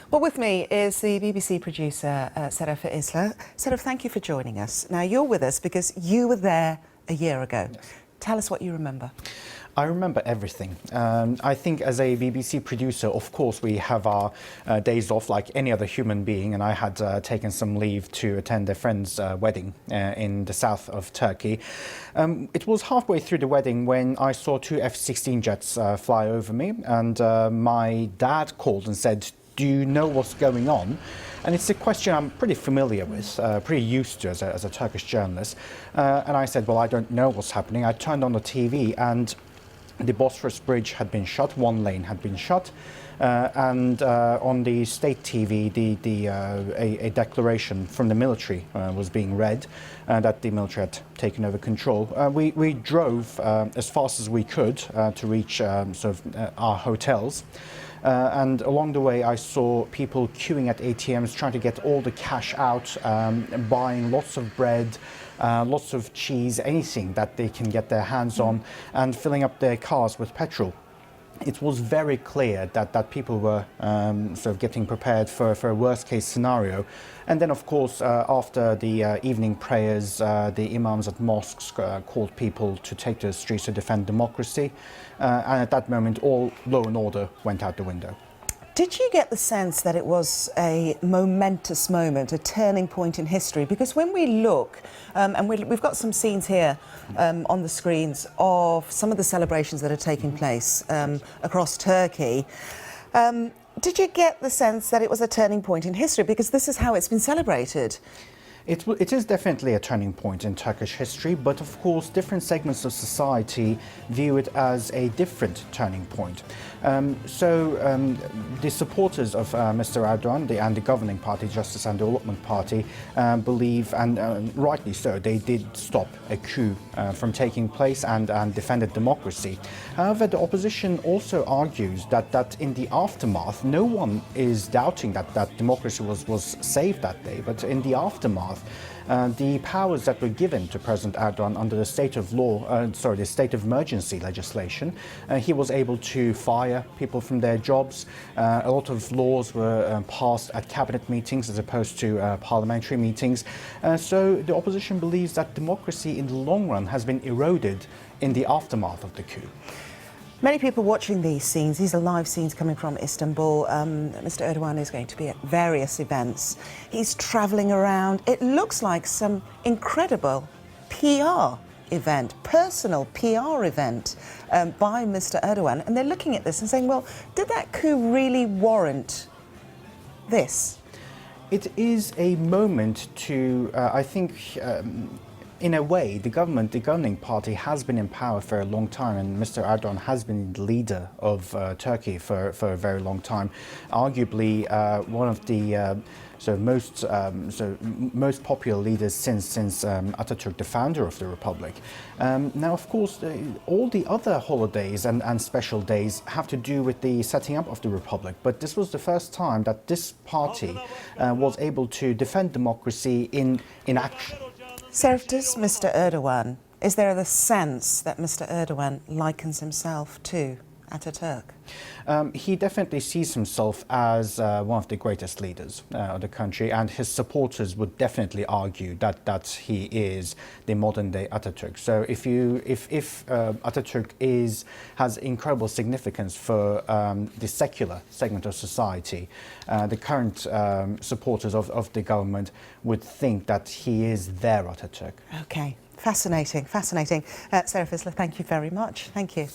Well, with me is the BBC producer, Seraf Isla. Seraf, thank you for joining us. Now, you're with us because you were there a year ago. Yes. Tell us what you remember. I remember everything. I think as a BBC producer, of course, we have our days off like any other human being, and I had taken some leave to attend a friend's wedding in the south of Turkey. It was halfway through the wedding when I saw two F-16 jets fly over me, and my dad called and said, "Do you know what's going on?" And it's a question I'm pretty familiar with, pretty used to as a Turkish journalist. And I said, well, I don't know what's happening. I turned on the TV and the Bosphorus Bridge had been shut, one lane had been shut, and on the state TV, a declaration from the military was being read that the military had taken over control. We drove as fast as we could to reach our hotels. And along the way, I saw people queuing at ATMs, trying to get all the cash out, buying lots of bread, lots of cheese, anything that they can get their hands on, and filling up their cars with petrol. It was very clear that people were getting prepared for a worst-case scenario. And then, of course, after the evening prayers, the imams at mosques called people to take to the streets to defend democracy. And at that moment, all law and order went out the window. Did you get the sense that it was a momentous moment, a turning point in history? Because when we look, and we've got some scenes here on the screens of some of the celebrations that are taking place across Turkey, did you get the sense that it was a turning point in history? Because this is how it's been celebrated. It is definitely a turning point in Turkish history, but of course different segments of society view it as a different turning point. The supporters of Mr. Erdogan and the governing party, Justice and Development Party, believe, and rightly so, they did stop a coup from taking place and defended democracy. However, the opposition also argues that in the aftermath, no one is doubting that democracy was saved that day, but in the aftermath, the powers that were given to President Erdogan under the state of the state of emergency legislation, he was able to fire people from their jobs. A lot of laws were passed at cabinet meetings as opposed to parliamentary meetings. So the opposition believes that democracy in the long run has been eroded in the aftermath of the coup. Many people watching these scenes, these are live scenes coming from Istanbul. Mr. Erdogan is going to be at various events. He's travelling around. It looks like some incredible PR event, personal PR event by Mr. Erdogan. And they're looking at this and saying, well, did that coup really warrant this? It is a moment to, I think, in a way, the governing party has been in power for a long time, and Mr. Erdogan has been the leader of Turkey for a very long time. Arguably, one of the most popular leaders since Atatürk, the founder of the republic. Now, of course, all the other holidays and special days have to do with the setting up of the republic. But this was the first time that this party was able to defend democracy in action. Seraf, does Mr. Erdogan, is there the sense that Mr. Erdogan likens himself to Atatürk? He definitely sees himself as one of the greatest leaders of the country, and his supporters would definitely argue that he is the modern-day Atatürk. So if Atatürk has incredible significance for the secular segment of society, the current supporters of the government would think that he is their Atatürk. Okay, fascinating, fascinating. Seraf Isla, thank you very much. Thank you.